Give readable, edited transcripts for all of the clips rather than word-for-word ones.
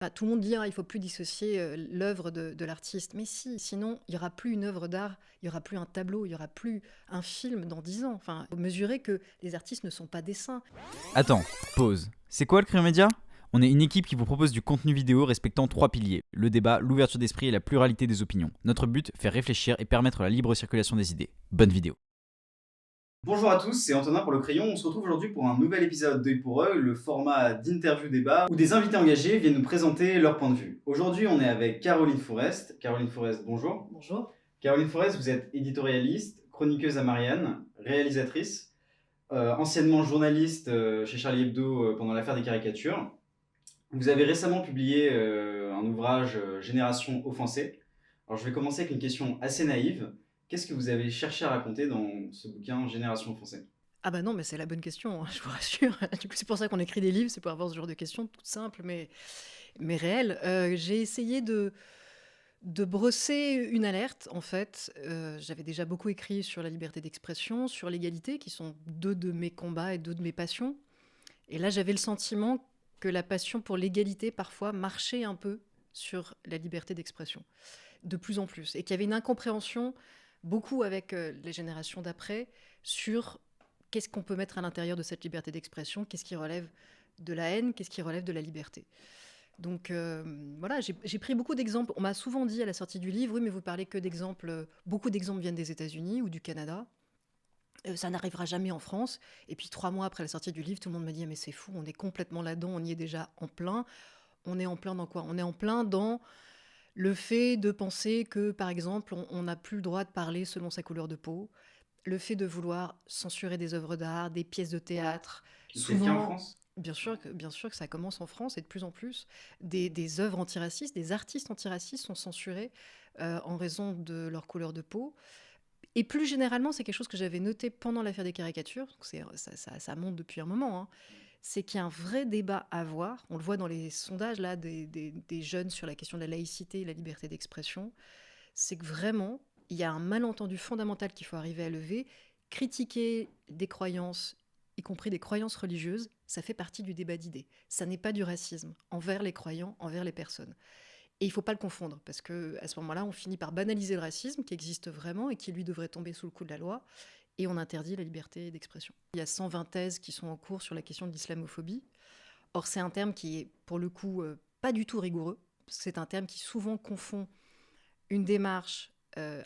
Bah, tout le monde dit: «Ah, il faut plus dissocier, l'œuvre de l'artiste». Mais si, sinon il y aura plus une œuvre d'art, il y aura plus un tableau, il y aura plus un film dans 10 ans. Enfin, faut mesurer que les artistes ne sont pas des saints. Attends, pause. C'est quoi le Crayon Média? On est une équipe qui vous propose du contenu vidéo respectant 3 piliers: le débat, l'ouverture d'esprit et la pluralité des opinions. Notre but, faire réfléchir et permettre la libre circulation des idées. Bonne vidéo. Bonjour à tous, c'est Antonin pour Le Crayon. On se retrouve aujourd'hui pour un nouvel épisode d'Œil pour Œil, le format d'interview débat où des invités engagés viennent nous présenter leur point de vue. Aujourd'hui, on est avec Caroline Forest. Caroline Forest, bonjour. Bonjour. Caroline Forest, vous êtes éditorialiste, chroniqueuse à Marianne, réalisatrice, anciennement journaliste chez Charlie Hebdo pendant l'affaire des caricatures. Vous avez récemment publié un ouvrage Génération offensée. Alors je vais commencer avec une question assez naïve. Qu'est-ce que vous avez cherché à raconter dans ce bouquin Génération offensée? Ah bah non, mais c'est la bonne question, hein, je vous rassure. Du coup, c'est pour ça qu'on écrit des livres, c'est pour avoir ce genre de questions toutes simples mais réelles. J'ai essayé de brosser une alerte, en fait. J'avais déjà beaucoup écrit sur la liberté d'expression, sur l'égalité, qui sont 2 de mes combats et 2 de mes passions. Et là, j'avais le sentiment que la passion pour l'égalité, parfois, marchait un peu sur la liberté d'expression, de plus en plus. Et qu'il y avait une incompréhension, beaucoup avec les générations d'après, sur qu'est-ce qu'on peut mettre à l'intérieur de cette liberté d'expression, qu'est-ce qui relève de la haine, qu'est-ce qui relève de la liberté. Donc voilà, j'ai pris beaucoup d'exemples. On m'a souvent dit à la sortie du livre: oui, mais vous parlez que d'exemples, beaucoup d'exemples viennent des États-Unis ou du Canada. Ça n'arrivera jamais en France. Et puis 3 mois après la sortie du livre, tout le monde me dit: ah, mais c'est fou, on est complètement là-dedans, on y est déjà en plein. On est en plein dans quoi? On est en plein dans le fait de penser que, par exemple, on n'a plus le droit de parler selon sa couleur de peau, le fait de vouloir censurer des œuvres d'art, des pièces de théâtre, C'est le cas en souvent, France? bien sûr que ça commence en France et de plus en plus, des œuvres antiracistes, des artistes antiracistes sont censurés en raison de leur couleur de peau. Et plus généralement, c'est quelque chose que j'avais noté pendant l'affaire des caricatures, donc ça monte depuis un moment, hein. C'est qu'il y a un vrai débat à avoir. On le voit dans les sondages là, des jeunes sur la question de la laïcité et la liberté d'expression. C'est que vraiment, il y a un malentendu fondamental qu'il faut arriver à lever. Critiquer des croyances, y compris des croyances religieuses, ça fait partie du débat d'idées. Ça n'est pas du racisme envers les croyants, envers les personnes. Et il ne faut pas le confondre, parce qu'à ce moment-là, on finit par banaliser le racisme qui existe vraiment et qui, lui, devrait tomber sous le coup de la loi, et on interdit la liberté d'expression. Il y a 120 thèses qui sont en cours sur la question de l'islamophobie. Or, c'est un terme qui est, pour le coup, pas du tout rigoureux. C'est un terme qui souvent confond une démarche,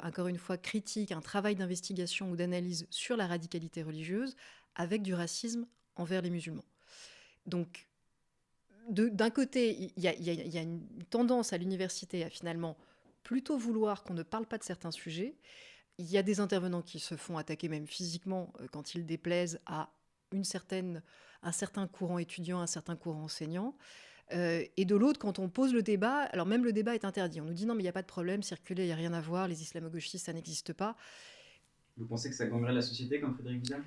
encore une fois, critique, un travail d'investigation ou d'analyse sur la radicalité religieuse, avec du racisme envers les musulmans. Donc, d'un côté, il y a une tendance à l'université à finalement plutôt vouloir qu'on ne parle pas de certains sujets. Il y a des intervenants qui se font attaquer même physiquement quand ils déplaisent à un certain courant étudiant, un certain courant enseignant. Et de l'autre, quand on pose le débat, alors même le débat est interdit. On nous dit non, mais il n'y a pas de problème, circuler, il n'y a rien à voir, les islamo-gauchistes, ça n'existe pas. Vous pensez que ça gangrène la société comme Frédéric Vidal?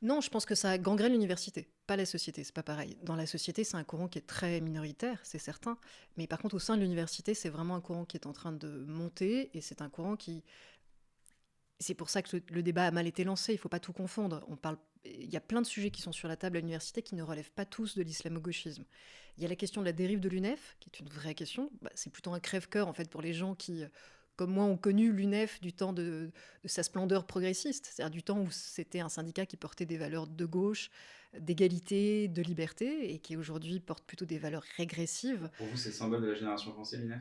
Non, je pense que ça gangrène l'université, pas la société, c'est pas pareil. Dans la société, c'est un courant qui est très minoritaire, c'est certain, mais par contre, au sein de l'université, c'est vraiment un courant qui est en train de monter, et c'est un courant qui... C'est pour ça que le débat a mal été lancé, il ne faut pas tout confondre. Il y a plein de sujets qui sont sur la table à l'université qui ne relèvent pas tous de l'islamo-gauchisme. Il y a la question de la dérive de l'UNEF, qui est une vraie question. C'est plutôt un crève-cœur, en fait, pour les gens qui, comme moi, ont connu l'UNEF du temps de sa splendeur progressiste, c'est-à-dire du temps où c'était un syndicat qui portait des valeurs de gauche, d'égalité, de liberté, et qui aujourd'hui porte plutôt des valeurs régressives. Pour vous, c'est le symbole de la génération française, l'UNEF?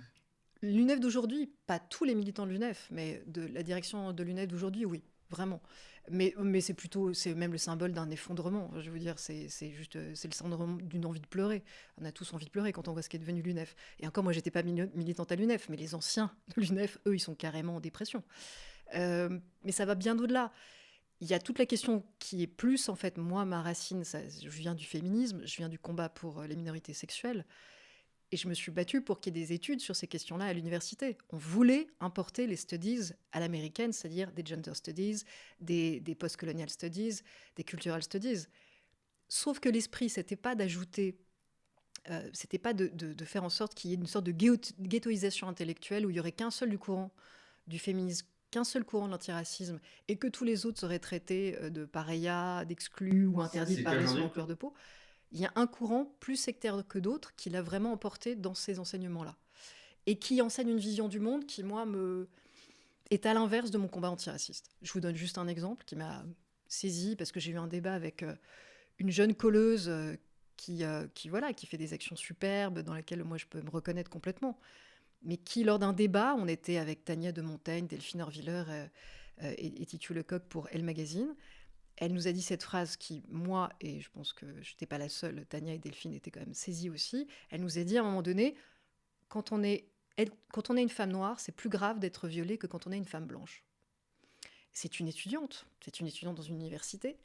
L'UNEF d'aujourd'hui, pas tous les militants de l'UNEF, mais de la direction de l'UNEF d'aujourd'hui, oui, vraiment. Mais c'est même le symbole d'un effondrement. Je veux dire, c'est le syndrome d'une envie de pleurer. On a tous envie de pleurer quand on voit ce qui est devenu l'UNEF. Et encore, moi, j'étais pas militante à l'UNEF, mais les anciens de l'UNEF, eux, ils sont carrément en dépression. Mais ça va bien au-delà. Il y a toute la question qui est plus, en fait, moi, ma racine, je viens du féminisme, je viens du combat pour les minorités sexuelles. Et je me suis battue pour qu'il y ait des études sur ces questions-là à l'université. On voulait importer les studies à l'américaine, c'est-à-dire des gender studies, des post-colonial studies, des cultural studies. Sauf que l'esprit, c'était pas d'ajouter, c'était pas de faire en sorte qu'il y ait une sorte de ghettoisation intellectuelle où il y aurait qu'un seul du courant du féminisme, qu'un seul courant de l'antiracisme, et que tous les autres seraient traités de paria, d'exclus ou interdits C'est de le cas parler selon aujourd'hui? couleur de peau. il y a un courant plus sectaire que d'autres qui l'a vraiment emporté dans ces enseignements-là. Et qui enseigne une vision du monde qui, moi, est à l'inverse de mon combat antiraciste. Je vous donne juste un exemple qui m'a saisi parce que j'ai eu un débat avec une jeune colleuse qui fait des actions superbes dans lesquelles moi je peux me reconnaître complètement. Mais qui, lors d'un débat, on était avec Tania de Montaigne, Delphine Orviller et Titu Lecoq pour Elle Magazine. Elle nous a dit cette phrase qui, moi, et je pense que je n'étais pas la seule, Tania et Delphine étaient quand même saisies aussi. Elle nous a dit à un moment donné, quand on est une femme noire, c'est plus grave d'être violée que quand on est une femme blanche. C'est une étudiante dans une université.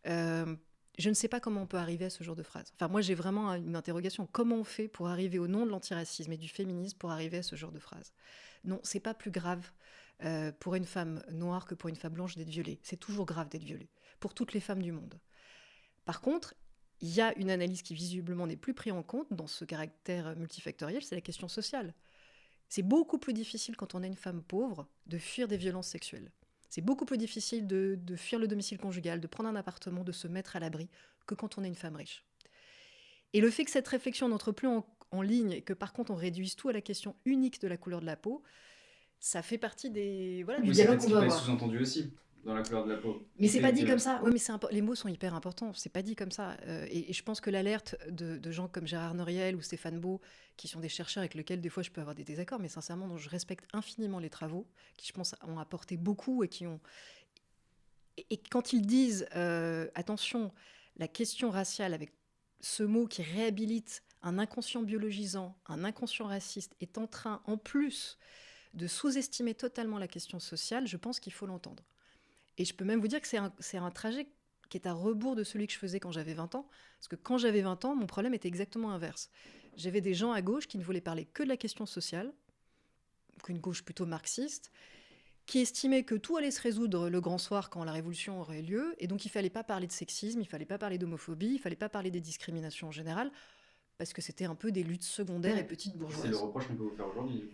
Je ne sais pas comment on peut arriver à ce genre de phrase. Enfin, moi, j'ai vraiment une interrogation. Comment on fait pour arriver au nom de l'antiracisme et du féminisme pour arriver à ce genre de phrase ? Non, c'est pas plus grave pour une femme noire que pour une femme blanche d'être violée. C'est toujours grave d'être violée, pour toutes les femmes du monde. Par contre, il y a une analyse qui visiblement n'est plus prise en compte dans ce caractère multifactoriel, c'est la question sociale. C'est beaucoup plus difficile quand on est une femme pauvre de fuir des violences sexuelles. C'est beaucoup plus difficile de fuir le domicile conjugal, de prendre un appartement, de se mettre à l'abri, que quand on est une femme riche. Et le fait que cette réflexion n'entre plus en ligne et que par contre on réduise tout à la question unique de la couleur de la peau, ça fait partie du dialogue qu'on doit avoir. C'est sous-entendu aussi dans la couleur de la peau. Mais c'est pas dit comme ça. Oui, mais les mots sont hyper importants. C'est pas dit comme ça. Et je pense que l'alerte de gens comme Gérard Noriel ou Stéphane Beau, qui sont des chercheurs avec lesquels des fois je peux avoir des désaccords, mais sincèrement dont je respecte infiniment les travaux, qui je pense ont apporté beaucoup et qui ont... Et quand ils disent attention, la question raciale avec ce mot qui réhabilite un inconscient biologisant, un inconscient raciste, est en train en plus de sous-estimer totalement la question sociale, je pense qu'il faut l'entendre. Et je peux même vous dire que c'est un trajet qui est à rebours de celui que je faisais quand j'avais 20 ans. Parce que quand j'avais 20 ans, mon problème était exactement inverse. J'avais des gens à gauche qui ne voulaient parler que de la question sociale, une gauche plutôt marxiste, qui estimaient que tout allait se résoudre le grand soir quand la révolution aurait lieu. Et donc il ne fallait pas parler de sexisme, il ne fallait pas parler d'homophobie, il ne fallait pas parler des discriminations en général, parce que c'était un peu des luttes secondaires et petites bourgeoises. C'est le reproche qu'on peut vous faire aujourd'hui.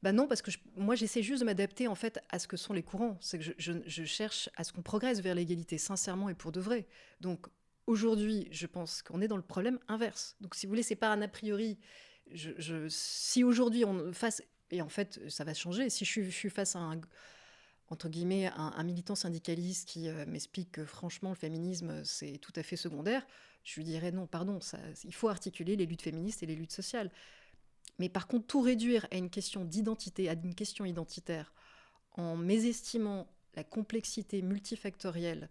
Bah non, parce que moi j'essaie juste de m'adapter en fait à ce que sont les courants. C'est que je cherche à ce qu'on progresse vers l'égalité, sincèrement et pour de vrai. Donc aujourd'hui, je pense qu'on est dans le problème inverse. Donc si vous voulez, c'est pas un a priori. Si aujourd'hui on face, et en fait ça va changer, si je suis face à entre guillemets, un militant syndicaliste qui m'explique que franchement le féminisme c'est tout à fait secondaire, je lui dirais non, pardon, il faut articuler les luttes féministes et les luttes sociales. Mais par contre, tout réduire à une question d'identité, à une question identitaire, en mésestimant la complexité multifactorielle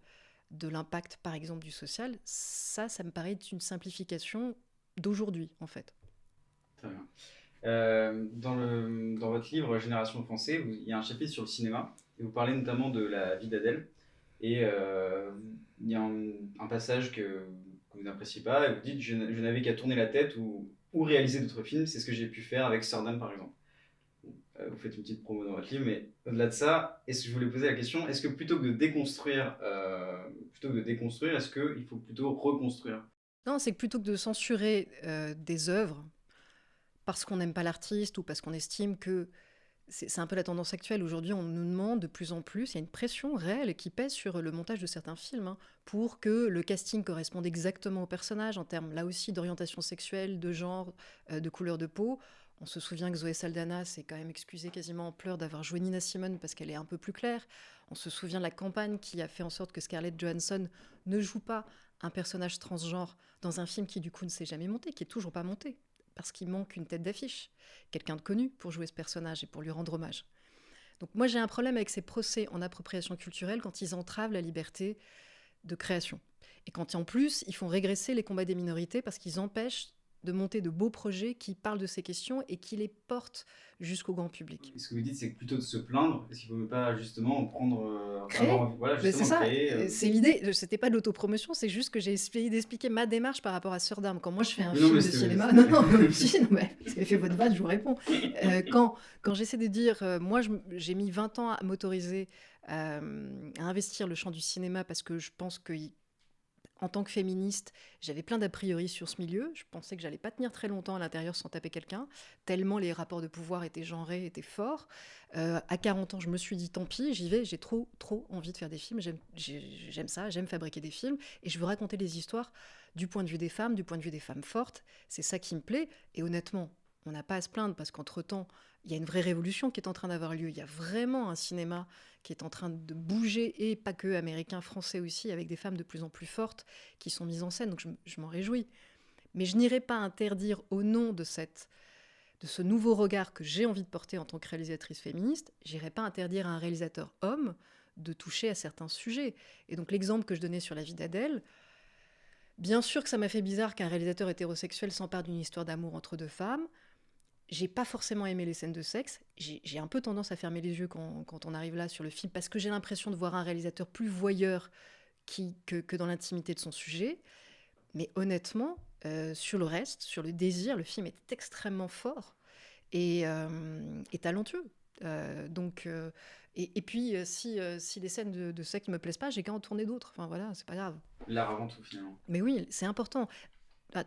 de l'impact, par exemple, du social, ça me paraît être une simplification d'aujourd'hui, en fait. Très bien. Dans votre livre Génération offensée, il y a un chapitre sur le cinéma, et vous parlez notamment de la vie d'Adèle. Et il y a un passage que vous n'appréciez pas, et vous dites « Je n'avais qu'à tourner la tête ou réaliser d'autres films, c'est ce que j'ai pu faire avec Sordane par exemple. » Vous faites une petite promo dans votre livre, mais au-delà de ça, je voulais poser la question, est-ce que plutôt que de déconstruire, est-ce qu'il faut plutôt reconstruire ? Non, c'est que plutôt que de censurer des œuvres parce qu'on n'aime pas l'artiste ou parce qu'on estime que c'est un peu la tendance actuelle. Aujourd'hui, on nous demande de plus en plus, il y a une pression réelle qui pèse sur le montage de certains films pour que le casting corresponde exactement au personnage en termes, là aussi, d'orientation sexuelle, de genre, de couleur de peau. On se souvient que Zoé Saldana s'est quand même excusée quasiment en pleurs d'avoir joué Nina Simone parce qu'elle est un peu plus claire. On se souvient de la campagne qui a fait en sorte que Scarlett Johansson ne joue pas un personnage transgenre dans un film qui, du coup, ne s'est jamais monté, qui est toujours pas monté, parce qu'il manque une tête d'affiche, quelqu'un de connu pour jouer ce personnage et pour lui rendre hommage. Donc moi, j'ai un problème avec ces procès en appropriation culturelle quand ils entravent la liberté de création. Et quand, en plus, ils font régresser les combats des minorités parce qu'ils empêchent de monter de beaux projets qui parlent de ces questions et qui les portent jusqu'au grand public. Ce que vous dites, c'est que plutôt de se plaindre, est-ce qu'il ne faut pas justement prendre... c'est ça, c'est l'idée. C'était pas de l'autopromotion, c'est juste que j'ai essayé d'expliquer ma démarche par rapport à Sordame. Quand moi je fais un film de cinéma... Non, mais vous avez fait votre vanne, je vous réponds. Quand j'essaie de dire... moi, j'ai mis 20 ans à m'autoriser à investir le champ du cinéma parce que je pense que... en tant que féministe, j'avais plein d'a priori sur ce milieu. Je pensais que j'allais pas tenir très longtemps à l'intérieur sans taper quelqu'un, tellement les rapports de pouvoir étaient genrés, étaient forts. À 40 ans, je me suis dit, tant pis, j'y vais, j'ai trop envie de faire des films. J'aime ça, j'aime fabriquer des films, et je veux raconter les histoires du point de vue des femmes, du point de vue des femmes fortes. C'est ça qui me plaît, et honnêtement, on n'a pas à se plaindre, parce qu'entre-temps, il y a une vraie révolution qui est en train d'avoir lieu. Il y a vraiment un cinéma qui est en train de bouger, et pas que américain, français aussi, avec des femmes de plus en plus fortes qui sont mises en scène, donc je m'en réjouis. Mais je n'irai pas interdire, au nom de ce nouveau regard que j'ai envie de porter en tant que réalisatrice féministe, j'irai pas interdire à un réalisateur homme de toucher à certains sujets. Et donc l'exemple que je donnais sur la vie d'Adèle, bien sûr que ça m'a fait bizarre qu'un réalisateur hétérosexuel s'empare d'une histoire d'amour entre deux femmes. J'ai pas forcément aimé les scènes de sexe. J'ai un peu tendance à fermer les yeux quand on arrive là sur le film, parce que j'ai l'impression de voir un réalisateur plus voyeur que dans l'intimité de son sujet. Mais honnêtement, sur le reste, sur le désir, le film est extrêmement fort et talentueux. Et puis, si les scènes de sexe ne me plaisent pas, j'ai qu'à en tourner d'autres. Enfin voilà, c'est pas grave. L'art avant tout, finalement. Mais oui, c'est important.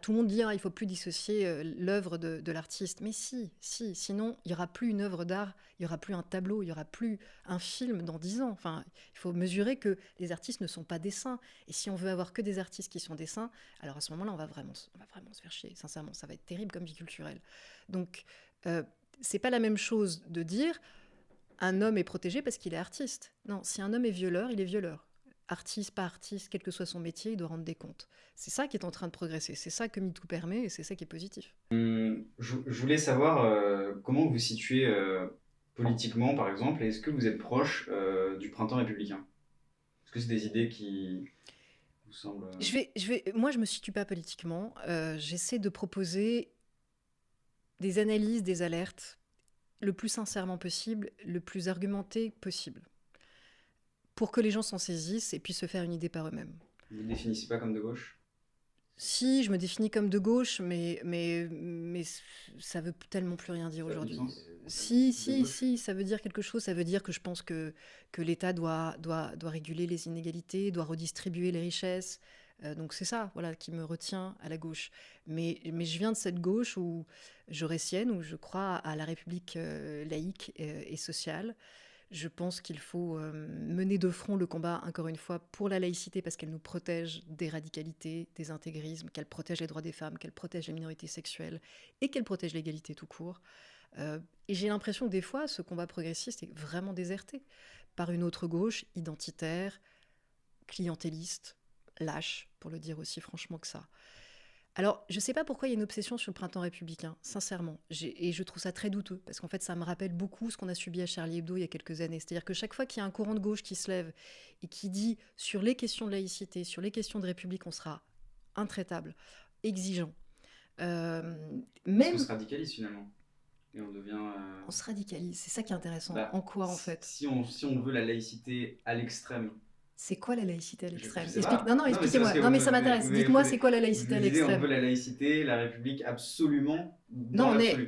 Tout le monde dit, il ne faut plus dissocier l'œuvre de l'artiste. Mais si, sinon, il n'y aura plus une œuvre d'art, il n'y aura plus un tableau, il n'y aura plus un film dans 10 ans. Enfin, il faut mesurer que les artistes ne sont pas des saints. Et si on veut avoir que des artistes qui sont des saints, alors à ce moment-là, on va vraiment se faire chier. Sincèrement, ça va être terrible comme vie culturelle. Donc, c'est pas la même chose de dire un homme est protégé parce qu'il est artiste. Non, si un homme est violeur, il est violeur. Artiste, pas artiste, quel que soit son métier, il doit rendre des comptes. C'est ça qui est en train de progresser, c'est ça que MeToo permet, et c'est ça qui est positif. Je voulais savoir comment vous vous situez politiquement, par exemple, et est-ce que vous êtes proche du printemps républicain? Est-ce que c'est des idées qui vous semblent... Moi, je me situe pas politiquement. J'essaie de proposer des analyses, des alertes, le plus sincèrement possible, le plus argumenté possible, pour que les gens s'en saisissent et puissent se faire une idée par eux-mêmes. Vous ne vous définissez pas comme de gauche? Si, je me définis comme de gauche, mais ça veut tellement plus rien dire Ça a du aujourd'hui. sens, Si, de gauche? si, ça veut dire quelque chose. Ça veut dire que je pense que l'État doit réguler les inégalités, doit redistribuer les richesses. Donc c'est ça, voilà, qui me retient à la gauche. Mais je viens de cette gauche jaurèsienne, où je crois à la République laïque et sociale. Je pense qu'il faut mener de front le combat, encore une fois, pour la laïcité, parce qu'elle nous protège des radicalités, des intégrismes, qu'elle protège les droits des femmes, qu'elle protège les minorités sexuelles et qu'elle protège l'égalité tout court. Et j'ai l'impression que des fois, ce combat progressiste est vraiment déserté par une autre gauche identitaire, clientéliste, lâche, pour le dire aussi franchement que ça. Alors, je ne sais pas pourquoi il y a une obsession sur le printemps républicain, sincèrement. Et je trouve ça très douteux, parce qu'en fait, ça me rappelle beaucoup ce qu'on a subi à Charlie Hebdo il y a quelques années. C'est-à-dire que chaque fois qu'il y a un courant de gauche qui se lève et qui dit sur les questions de laïcité, sur les questions de république, on sera intraitable, exigeant. Parce Même qu'on se radicalise, finalement. Et on devient... on se radicalise, c'est ça qui est intéressant. Bah, En quoi, en fait? si on veut la laïcité à l'extrême... C'est quoi la laïcité à l'extrême? Je sais pas. Non, mais c'est expliquez-moi. parce que Non, mais vous ça m'intéresse. m'avez- Dites-moi, vous- c'est quoi la vous laïcité à disiez, on l'extrême? veut la laïcité, la République, absolument, dans Non, l'absolu.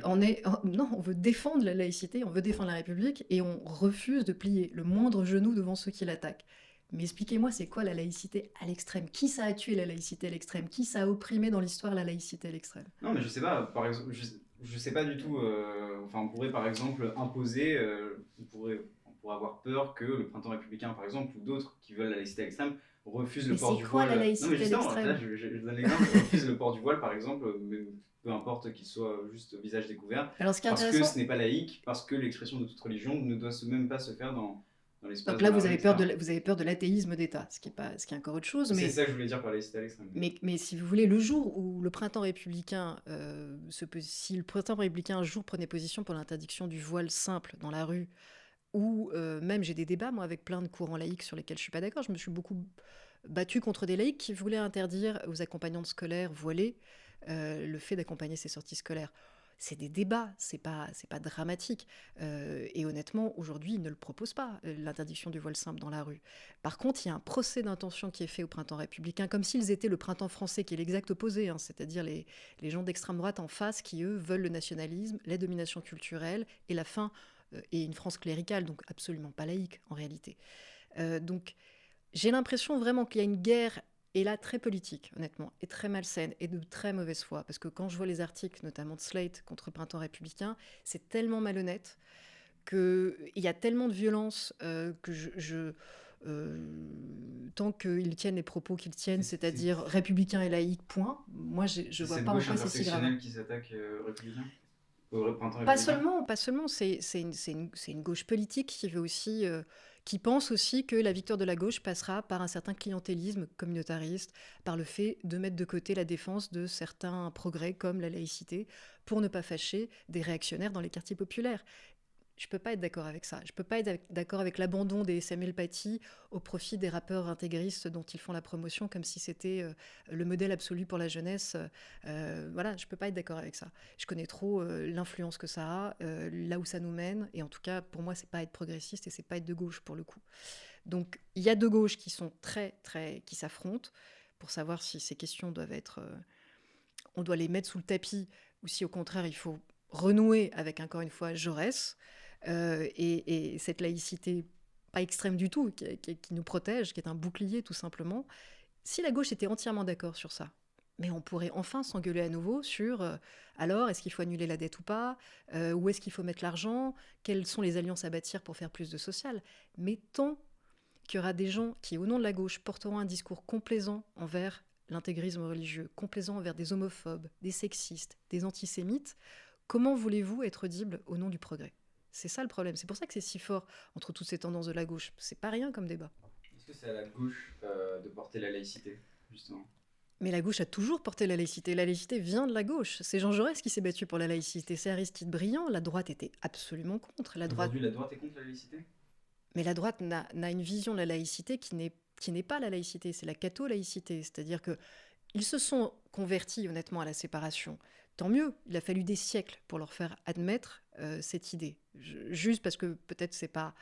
non, on veut défendre la laïcité, on veut défendre la République, et on refuse de plier le moindre genou devant ceux qui l'attaquent. Mais expliquez-moi, c'est quoi la laïcité à l'extrême? Qui ça a tué la laïcité à l'extrême? Qui ça a opprimé dans l'histoire la laïcité à l'extrême? Non, mais je sais pas, par exemple, je sais pas du tout. Enfin, on pourrait par exemple imposer, on pourrait avoir peur que le printemps républicain, par exemple, ou d'autres qui veulent la laïcité à l'extrême, refusent le Mais port c'est du quoi voile. la laïcité Non, mais à justement, l'extrême? là, je donne l'exemple, refusent le port du voile, par exemple, peu importe qu'il soit juste visage découvert, Alors, ce qui est parce que intéressant, ce n'est pas laïque, parce que l'expression de toute religion ne doit même pas se faire dans l'espace donc de là, la vous rue, avez etc. peur de l'athéisme d'État, ce qui est encore autre chose, C'est mais ça que je voulais dire par laïcité à l'extrême. Mais si vous voulez, le jour où le printemps républicain, si le printemps républicain un jour prenait position pour l'interdiction du voile simple dans la rue, ou même j'ai des débats, moi, avec plein de courants laïcs sur lesquels je suis pas d'accord, je me suis beaucoup battue contre des laïcs qui voulaient interdire aux accompagnantes scolaires voilées le fait d'accompagner ces sorties scolaires. C'est des débats, c'est pas dramatique. Et honnêtement, aujourd'hui, ils ne le proposent pas, l'interdiction du voile simple dans la rue. Par contre, il y a un procès d'intention qui est fait au printemps républicain, comme s'ils étaient le printemps français, qui est l'exact opposé, hein, c'est-à-dire les gens d'extrême droite en face qui, eux, veulent le nationalisme, la domination culturelle et la fin, et une France cléricale, donc absolument pas laïque en réalité. Donc j'ai l'impression vraiment qu'il y a une guerre Et là, très politique, honnêtement, et très malsaine, et de très mauvaise foi. Parce que quand je vois les articles, notamment de Slate contre Printemps républicain, c'est tellement malhonnête qu'il y a tellement de violence que tant qu'ils tiennent les propos qu'ils tiennent, c'est-à-dire républicain et laïque, point, moi je vois pas en quoi c'est si grave. C'est cette gauche intersectionnelle qui s'attaque aux républicains, au printemps Pas républicain. seulement, c'est une gauche politique qui veut aussi, qui pense aussi que la victoire de la gauche passera par un certain clientélisme communautariste, par le fait de mettre de côté la défense de certains progrès comme la laïcité, pour ne pas fâcher des réactionnaires dans les quartiers populaires. Je peux pas être d'accord avec ça. Je peux pas être d'accord avec l'abandon des Samuel Paty au profit des rappeurs intégristes dont ils font la promotion comme si c'était le modèle absolu pour la jeunesse. Voilà, je peux pas être d'accord avec ça. Je connais trop l'influence que ça a, là où ça nous mène, et en tout cas, pour moi, c'est pas être progressiste et c'est pas être de gauche pour le coup. Donc, il y a deux gauches qui sont qui s'affrontent pour savoir si ces questions doivent être, on doit les mettre sous le tapis ou si au contraire il faut renouer avec encore une fois Jaurès. Et cette laïcité pas extrême du tout, qui nous protège, qui est un bouclier tout simplement. Si la gauche était entièrement d'accord sur ça, mais on pourrait enfin s'engueuler à nouveau sur alors, est-ce qu'il faut annuler la dette ou pas, où est-ce qu'il faut mettre l'argent, quelles sont les alliances à bâtir pour faire plus de social. Mais tant qu'il y aura des gens qui, au nom de la gauche, porteront un discours complaisant envers l'intégrisme religieux, complaisant envers des homophobes, des sexistes, des antisémites, comment voulez-vous être audible au nom du progrès ? C'est ça le problème. C'est pour ça que c'est si fort entre toutes ces tendances de la gauche. C'est pas rien comme débat. Est-ce que c'est à la gauche de porter la laïcité, justement? Mais la gauche a toujours porté la laïcité. La laïcité vient de la gauche. C'est Jean Jaurès qui s'est battu pour la laïcité. C'est Aristide Briand. La droite était absolument contre. Aujourd'hui, la droite est contre la laïcité? Mais la droite n'a une vision de la laïcité qui n'est pas la laïcité. C'est la catho-laïcité. C'est-à-dire qu'ils se sont convertis honnêtement à la séparation. Tant mieux, il a fallu des siècles pour leur faire admettre cette idée. Juste parce que peut-être c'est pas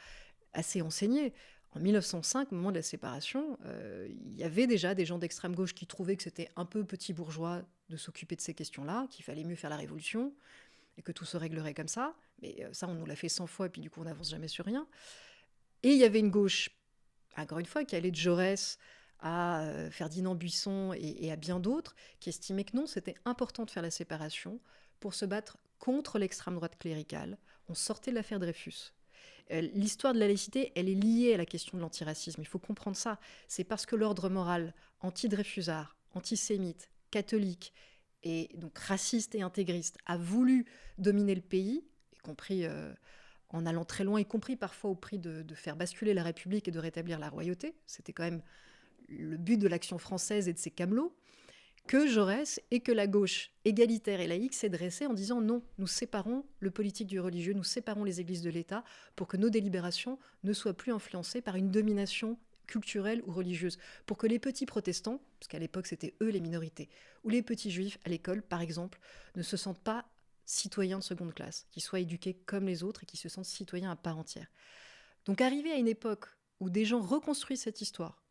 assez enseigné. En 1905, au moment de la séparation, il y avait déjà des gens d'extrême gauche qui trouvaient que c'était un peu petit bourgeois de s'occuper de ces questions-là, qu'il fallait mieux faire la révolution et que tout se réglerait comme ça. Mais ça, on nous l'a fait 100 fois et puis du coup, on n'avance jamais sur rien. Et il y avait une gauche, encore une fois, qui allait de Jaurès à Ferdinand Buisson et à bien d'autres, qui estimaient que non, c'était important de faire la séparation pour se battre contre l'extrême droite cléricale. On sortait de l'affaire Dreyfus. L'histoire de la laïcité, elle est liée à la question de l'antiracisme. Il faut comprendre ça. C'est parce que l'ordre moral anti-dreyfusard, antisémite, catholique, et donc raciste et intégriste, a voulu dominer le pays, y compris en allant très loin, y compris parfois au prix de faire basculer la République et de rétablir la royauté. C'était quand même le but de l'action française et de ses camelots, que Jaurès et que la gauche égalitaire et laïque s'est dressée en disant non, nous séparons le politique du religieux, nous séparons les églises de l'État pour que nos délibérations ne soient plus influencées par une domination culturelle ou religieuse, pour que les petits protestants, parce qu'à l'époque c'était eux les minorités, ou les petits juifs à l'école par exemple, ne se sentent pas citoyens de seconde classe, qui soient éduqués comme les autres et qui se sentent citoyens à part entière. Donc arrivé à une époque où des gens reconstruisent cette histoire,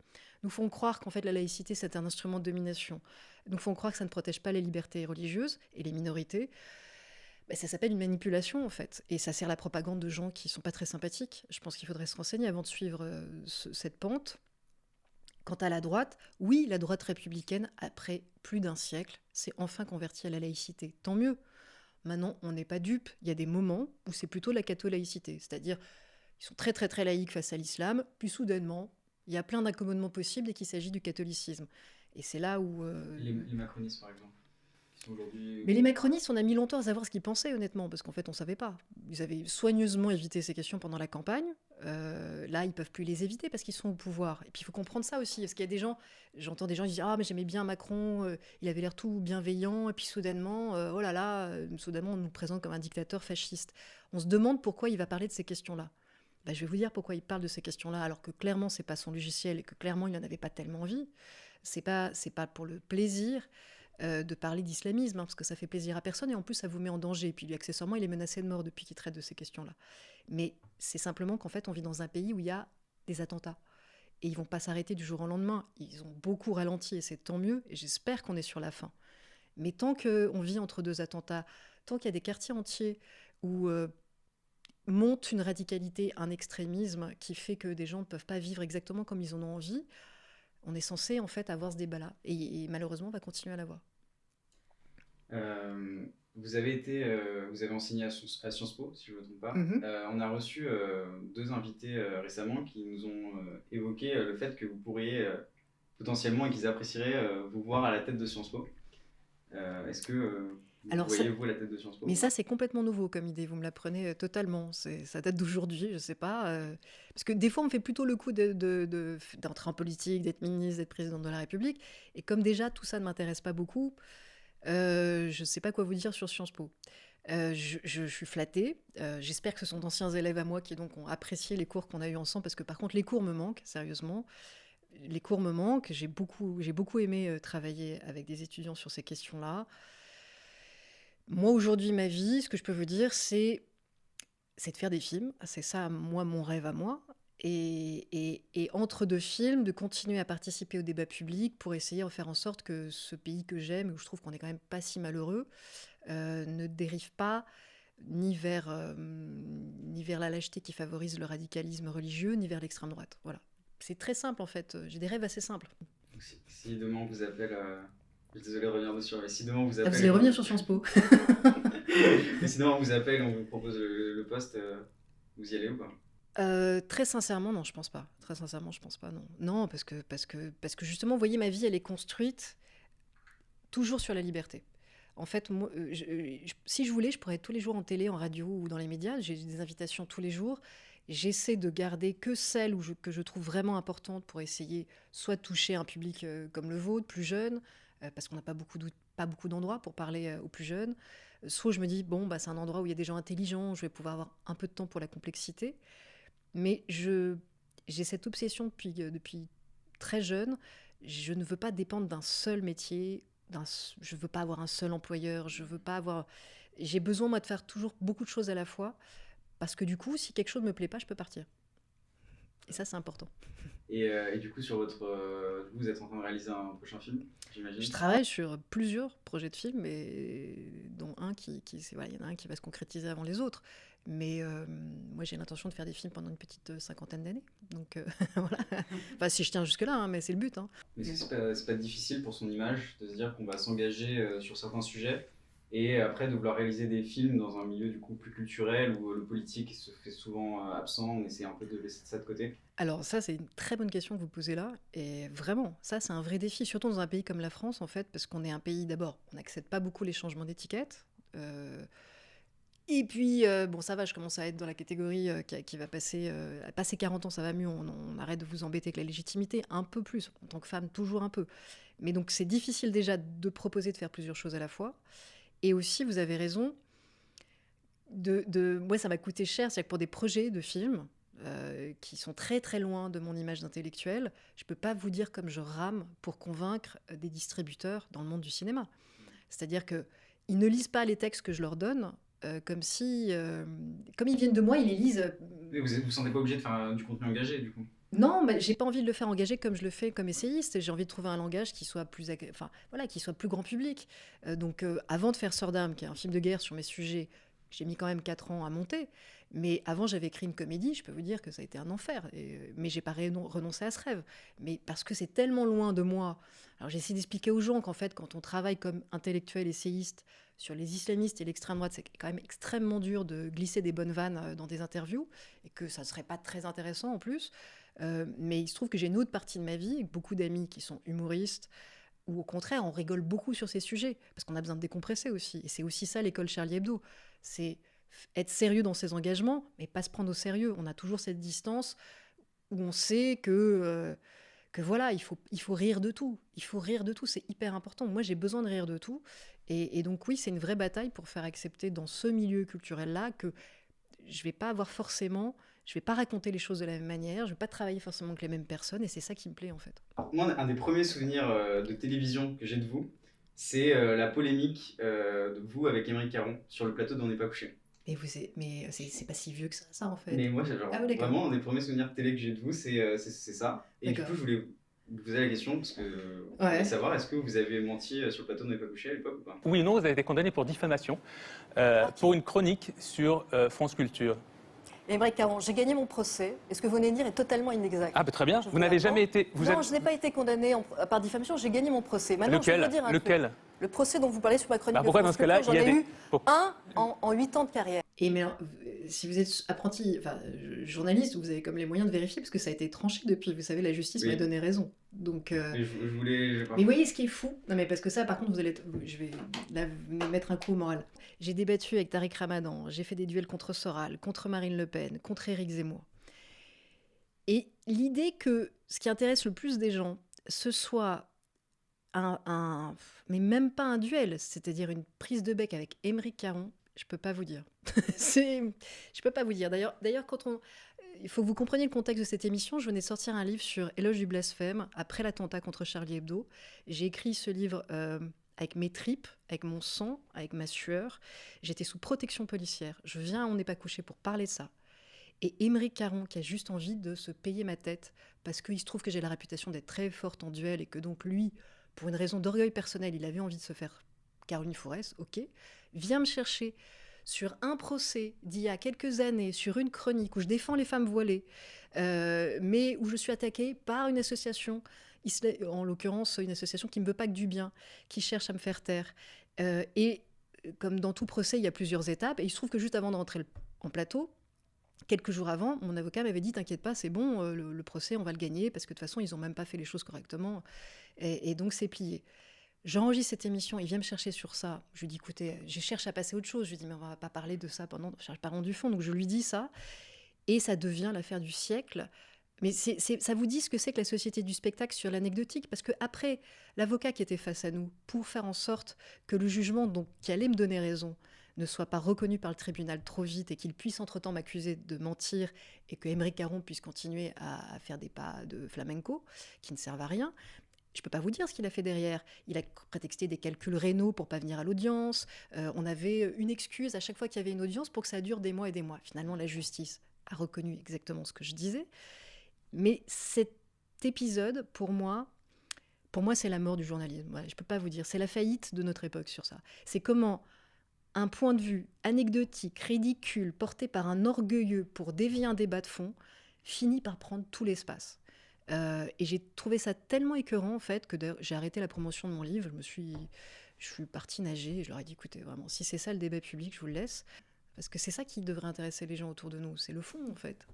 nous font croire qu'en fait la laïcité c'est un instrument de domination, nous font croire que ça ne protège pas les libertés religieuses et les minorités, ça s'appelle une manipulation en fait. Et ça sert la propagande de gens qui ne sont pas très sympathiques. Je pense qu'il faudrait se renseigner avant de suivre cette pente. Quant à la droite, oui, la droite républicaine, après plus d'un siècle, s'est enfin convertie à la laïcité. Tant mieux. Maintenant, on n'est pas dupe. Il y a des moments où c'est plutôt la catho-laïcité. C'est-à-dire, ils sont très très très laïques face à l'islam, puis soudainement, il y a plein d'accommodements possibles dès qu'il s'agit du catholicisme. Et c'est là où... Les macronistes, par exemple, qui sont aujourd'hui... Mais les macronistes, on a mis longtemps à savoir ce qu'ils pensaient, honnêtement, parce qu'en fait, on ne savait pas. Ils avaient soigneusement évité ces questions pendant la campagne. Là, ils ne peuvent plus les éviter parce qu'ils sont au pouvoir. Et puis, il faut comprendre ça aussi, parce qu'il y a des gens... J'entends des gens qui disent « Ah, mais j'aimais bien Macron, il avait l'air tout bienveillant, et puis soudainement, oh là là, soudainement, on nous présente comme un dictateur fasciste. » On se demande pourquoi il va parler de ces questions-là. Je vais vous dire pourquoi il parle de ces questions-là, alors que clairement, ce n'est pas son logiciel et que clairement, il n'en avait pas tellement envie. C'est pas pour le plaisir de parler d'islamisme, parce que ça fait plaisir à personne et en plus, ça vous met en danger. Et puis, lui, accessoirement, il est menacé de mort depuis qu'il traite de ces questions-là. Mais c'est simplement qu'en fait, on vit dans un pays où il y a des attentats. Et ils ne vont pas s'arrêter du jour au lendemain. Ils ont beaucoup ralenti et c'est tant mieux. Et j'espère qu'on est sur la fin. Mais tant qu'on vit entre deux attentats, tant qu'il y a des quartiers entiers où... monte une radicalité, un extrémisme qui fait que des gens ne peuvent pas vivre exactement comme ils en ont envie, On est censé en fait avoir ce débat-là, et malheureusement, on va continuer à l'avoir. Vous avez enseigné à Sciences Po, si je ne me trompe pas. Mhm. On a reçu 2 invités récemment qui nous ont évoqué le fait que vous pourriez potentiellement et qu'ils apprécieraient vous voir à la tête de Sciences Po. Est-ce que vous Alors voyez-vous à la tête de Sciences Po mais ou ça, pas? c'est complètement nouveau comme idée. Vous me l'apprenez totalement. Ça date d'aujourd'hui, je sais pas. Parce que des fois, on fait plutôt le coup d'entrer en politique, d'être ministre, d'être président de la République. Et comme déjà, tout ça ne m'intéresse pas beaucoup, je ne sais pas quoi vous dire sur Sciences Po. Je suis flattée. J'espère que ce sont d'anciens élèves à moi qui donc ont apprécié les cours qu'on a eus ensemble. Parce que par contre, les cours me manquent, sérieusement. Les cours me manquent. J'ai beaucoup aimé travailler avec des étudiants sur ces questions-là. Moi, aujourd'hui, ma vie, ce que je peux vous dire, c'est de faire des films. C'est ça, moi, mon rêve à moi. Et entre deux films, de continuer à participer au débat public pour essayer de faire en sorte que ce pays que j'aime, où je trouve qu'on est quand même pas si malheureux, ne dérive pas ni vers la lâcheté qui favorise le radicalisme religieux, ni vers l'extrême droite. Voilà. C'est très simple, en fait. J'ai des rêves assez simples. Donc, si demain on vous appelle, je suis désolé de revenir dessus, mais si demain on vous Ah, vous appelle, allez revenir sur Sciences Po. mais si demain on vous appelle, on vous propose le poste, vous y allez ou pas? Très sincèrement, non, je pense pas. Très sincèrement, je pense pas, non. Non, parce que justement, vous voyez, ma vie, elle est construite toujours sur la liberté. En fait, moi, si je voulais, je pourrais être tous les jours en télé, en radio ou dans les médias. J'ai des invitations tous les jours. J'essaie de garder que celles que je trouve vraiment importantes pour essayer soit de toucher un public comme le vôtre, plus jeune, parce qu'on n'a pas beaucoup d'endroits pour parler aux plus jeunes. Soit je me dis, bon, bah, c'est un endroit où il y a des gens intelligents, je vais pouvoir avoir un peu de temps pour la complexité. Mais j'ai cette obsession depuis très jeune. Je ne veux pas dépendre d'un seul métier. Je ne veux pas avoir un seul employeur. Je veux pas avoir. J'ai besoin, moi, de faire toujours beaucoup de choses à la fois. Parce que du coup, si quelque chose ne me plaît pas, je peux partir. Et ça, c'est important. Et du coup, vous êtes en train de réaliser un prochain film, j'imagine? Je travaille sur plusieurs projets de films, dont un il y en a un qui va se concrétiser avant les autres. Mais moi, j'ai l'intention de faire des films pendant une petite cinquantaine d'années. Donc voilà. Enfin, si je tiens jusque-là, hein, mais c'est le but. Hein. Mais c'est pas difficile pour son image de se dire qu'on va s'engager sur certains sujets et après de vouloir réaliser des films dans un milieu du coup plus culturel où le politique se fait souvent absent, on essaie un peu de laisser ça de côté? Alors ça, c'est une très bonne question que vous posez là. Et vraiment, ça, c'est un vrai défi, surtout dans un pays comme la France, en fait, parce qu'on est un pays, d'abord, on n'accepte pas beaucoup les changements d'étiquette. Et puis, bon, ça va, je commence à être dans la catégorie qui va passer 40 ans, ça va mieux, on arrête de vous embêter avec la légitimité, un peu plus, en tant que femme, toujours un peu. Mais donc, c'est difficile déjà de proposer de faire plusieurs choses à la fois. Et aussi, vous avez raison, moi, ça m'a coûté cher, c'est-à-dire que pour des projets de films qui sont très très loin de mon image d'intellectuel, je ne peux pas vous dire comme je rame pour convaincre des distributeurs dans le monde du cinéma. C'est-à-dire qu'ils ne lisent pas les textes que je leur donne, comme ils viennent de moi, ils les lisent. Mais vous vous sentez pas obligé de faire du contenu engagé du coup? Non, mais j'ai pas envie de le faire engager comme je le fais comme essayiste. J'ai envie de trouver un langage qui soit qui soit plus grand public. Donc, avant de faire Sœurs d'âme, qui est un film de guerre sur mes sujets, j'ai mis quand même 4 ans à monter. Mais avant, j'avais écrit une comédie. Je peux vous dire que ça a été un enfer. Mais j'ai pas renoncé à ce rêve. Mais parce que c'est tellement loin de moi. Alors, j'essaie d'expliquer aux gens qu'en fait, quand on travaille comme intellectuel essayiste sur les islamistes et l'extrême droite, c'est quand même extrêmement dur de glisser des bonnes vannes dans des interviews et que ça ne serait pas très intéressant en plus. Mais il se trouve que j'ai une autre partie de ma vie, avec beaucoup d'amis qui sont humoristes, où au contraire, on rigole beaucoup sur ces sujets, parce qu'on a besoin de décompresser aussi. Et c'est aussi ça l'école Charlie Hebdo. C'est être sérieux dans ses engagements, mais pas se prendre au sérieux. On a toujours cette distance où on sait que voilà, il faut rire de tout. Il faut rire de tout, c'est hyper important. Moi, j'ai besoin de rire de tout. Et donc oui, c'est une vraie bataille pour faire accepter dans ce milieu culturel-là que je vais pas avoir forcément... Je vais pas raconter les choses de la même manière, je vais pas travailler forcément avec les mêmes personnes, et c'est ça qui me plaît en fait. Moi, un des premiers souvenirs de télévision que j'ai de vous, c'est la polémique de vous avec Émeric Caron sur le plateau d'On n'est pas couché. Mais c'est pas si vieux que ça en fait. Mais moi, Ah oui, d'accord. vraiment, un des premiers souvenirs de télé que j'ai de vous, c'est ça. Et du D'accord. coup, je voulais vous poser la question, parce que je Ouais. voulais savoir, est-ce que vous avez menti sur le plateau d'On n'est pas couché à l'époque ou pas? Oui ou non, vous avez été condamné pour diffamation pour une chronique sur France Culture. Émeric Caron, j'ai gagné mon procès et ce que vous venez de dire est totalement inexact. Ah, bah, très bien. Je Vous n'avez jamais été. Non, je n'ai pas été condamné par diffamation, j'ai gagné mon procès. Maintenant, je vais vous dire un Lequel truc. Le procès dont vous parlez sur ma chronique. Pourquoi dans ce cas-là, j'en il y a ai des. eu un en 8 ans de carrière. Et mais alors, si vous êtes apprenti, journaliste, vous avez comme les moyens de vérifier parce que ça a été tranché depuis. Vous savez, la justice m'a donné raison. Donc. Mais je voulais. Mais vous voyez ce qui est fou. Non, mais parce que ça, par contre, je vais là vous mettre un coup au moral. J'ai débattu avec Tariq Ramadan. J'ai fait des duels contre Soral, contre Marine Le Pen, contre Éric Zemmour. Et l'idée que ce qui intéresse le plus des gens, ce soit mais même pas un duel, c'est-à-dire une prise de bec avec Émeric Caron, je peux pas vous dire. Je peux pas vous dire. D'ailleurs, il faut que vous compreniez le contexte de cette émission. Je venais de sortir un livre sur Éloge du blasphème après l'attentat contre Charlie Hebdo. J'ai écrit ce livre avec mes tripes, avec mon sang, avec ma sueur. J'étais sous protection policière. Je viens à On n'est pas couché pour parler de ça. Et Émeric Caron qui a juste envie de se payer ma tête parce qu'il se trouve que j'ai la réputation d'être très forte en duel et que donc lui, pour une raison d'orgueil personnel, il avait envie de se faire Caroline Forest, ok, vient me chercher sur un procès d'il y a quelques années, sur une chronique où je défends les femmes voilées, mais où je suis attaquée par une association, en l'occurrence une association qui ne me veut pas que du bien, qui cherche à me faire taire. Et comme dans tout procès, il y a plusieurs étapes, et il se trouve que juste avant de rentrer en plateau, quelques jours avant, mon avocat m'avait dit « T'inquiète pas, c'est bon, le procès, on va le gagner, parce que de toute façon, ils n'ont même pas fait les choses correctement. » Et donc, c'est plié. J'enregistre cette émission, il vient me chercher sur ça. Je lui dis « Écoutez, je cherche à passer à autre chose. » Je lui dis « Mais on ne va pas parler de ça pendant... » Je cherche pas rendu fond, donc je lui dis ça. Et ça devient l'affaire du siècle. Mais ça vous dit ce que c'est que la société du spectacle sur l'anecdotique, parce qu'après, l'avocat qui était face à nous, pour faire en sorte que le jugement donc, qui allait me donner raison, ne soit pas reconnu par le tribunal trop vite et qu'il puisse entre-temps m'accuser de mentir et que Émeric Caron puisse continuer à faire des pas de flamenco qui ne servent à rien. Je ne peux pas vous dire ce qu'il a fait derrière. Il a prétexté des calculs rénaux pour ne pas venir à l'audience. On avait une excuse à chaque fois qu'il y avait une audience pour que ça dure des mois et des mois. Finalement, la justice a reconnu exactement ce que je disais. Mais cet épisode, pour moi, c'est la mort du journalisme. Voilà, je ne peux pas vous dire. C'est la faillite de notre époque sur ça. C'est comment un point de vue anecdotique, ridicule, porté par un orgueilleux pour dévier un débat de fond, finit par prendre tout l'espace. Et j'ai trouvé ça tellement écœurant, en fait, que j'ai arrêté la promotion de mon livre. Je suis partie nager et je leur ai dit, écoutez, vraiment, si c'est ça le débat public, je vous le laisse. Parce que c'est ça qui devrait intéresser les gens autour de nous. C'est le fond, en fait.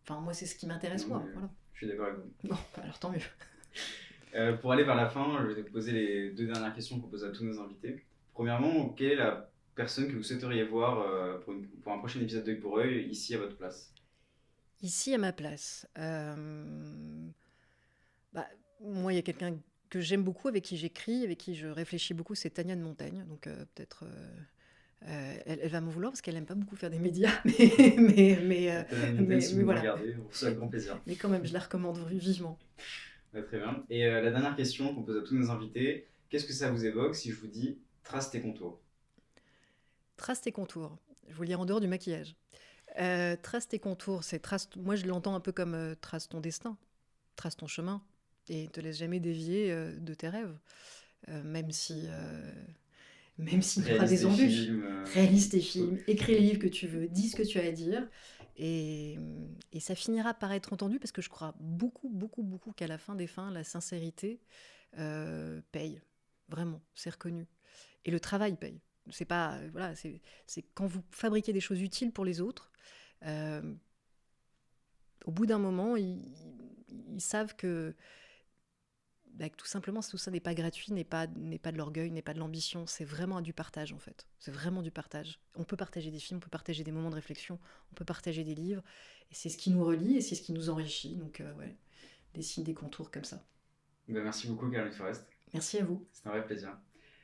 Enfin, moi, c'est ce qui m'intéresse, moi. Voilà. Je suis d'accord avec vous. Bon, alors tant mieux. Pour aller vers la fin, je vais vous poser les 2 dernières questions qu'on pose à tous nos invités. Premièrement, quelle est la personne que vous souhaiteriez voir pour un prochain épisode d'Œil pour Œil, ici à votre place? Ici à ma place. Moi, il y a quelqu'un que j'aime beaucoup, avec qui j'écris, avec qui je réfléchis beaucoup, c'est Tania de Montaigne. Donc peut-être elle va m'en vouloir parce qu'elle n'aime pas beaucoup faire des médias. Mais si vous voilà. regardez, on reçoit avec grand plaisir. Mais quand même, je la recommande vivement. Très bien. Et la dernière question qu'on pose à tous nos invités, qu'est-ce que ça vous évoque si je vous dis « trace tes contours » ? Trace tes contours. Je vous le dis en dehors du maquillage. Trace tes contours, moi je l'entends un peu comme trace ton destin, trace ton chemin et ne te laisse jamais dévier de tes rêves, même s'il y aura des embûches. Réalise tes films, écris les livres que tu veux, dis ce que tu as à dire et ça finira par être entendu parce que je crois beaucoup qu'à la fin des fins, la sincérité paye, vraiment, c'est reconnu et le travail paye. C'est pas c'est quand vous fabriquez des choses utiles pour les autres, au bout d'un moment ils savent que tout simplement tout ça n'est pas gratuit, n'est pas de l'orgueil, n'est pas de l'ambition, c'est vraiment du partage en fait. C'est vraiment du partage. On peut partager des films, on peut partager des moments de réflexion, on peut partager des livres et c'est ce qui nous relie et c'est ce qui nous enrichit. Donc dessine des contours comme ça. Merci beaucoup Caroline Forest. Merci à vous. C'était un vrai plaisir.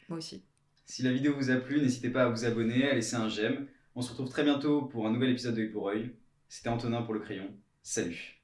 Moi aussi. Si la vidéo vous a plu, n'hésitez pas à vous abonner, à laisser un j'aime. On se retrouve très bientôt pour un nouvel épisode d'Œil pour Œil. C'était Antonin pour Le Crayon. Salut.